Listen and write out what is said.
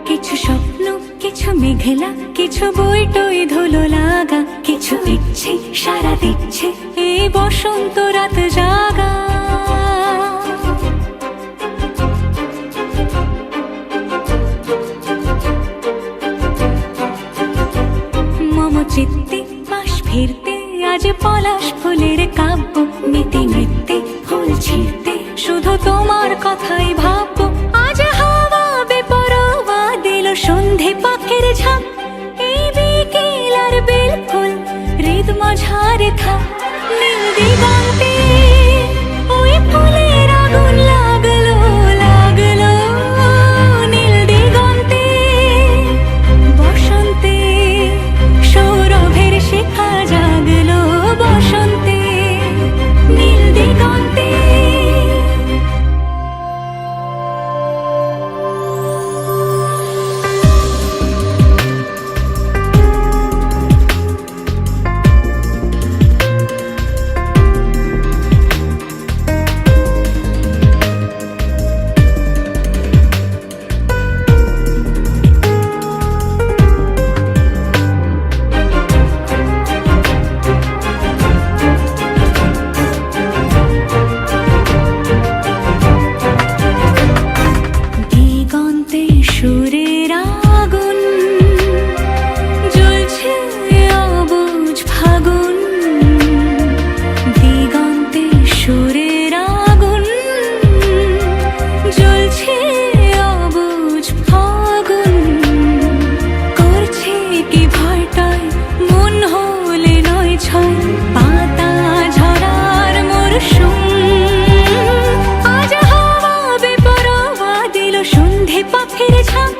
কিছু স্বপ্ন, কিছু মেঘলা, কিছু বই টই ধুলো লাগা, কিছু ইচ্ছে সারা দিচ্ছে এই বসন্ত রাত জাগা। মম চিত্তে পাশ ফিরতে আজ পলাশ ফুলের কাব্য, নীতি নৃত্যে ফুল ছিঁড়তে শুধু তোমার কথাই ভাববো। আজ হাওয়া বেপরোয়া দিল সন্ধে পাখির ঝাঁক, এই বিকেল আর বেল ফুল হৃদ মাঝারে থাক। নীল দিগন্তে ওই ফুলের আগুন লাগলো লাগলো, নীল দিগন্তে বসন্তে সৌরভের শিখা জাগলো, বসন্তে নীল দিগন্তে। দিগন্তে সুরের আগুন জ্বলছে অবুঝ ফাগুন, দিগন্তে সুরের আগুন জ্বলছে অবুঝ ফাগুন। করছে কি ভয়টায় মন হলে নয় ছয়, পাতা ঝরার মরশুম। আজ হাওয়া বেপরোয়া দিল সন্ধে পাখির ঝাঁক,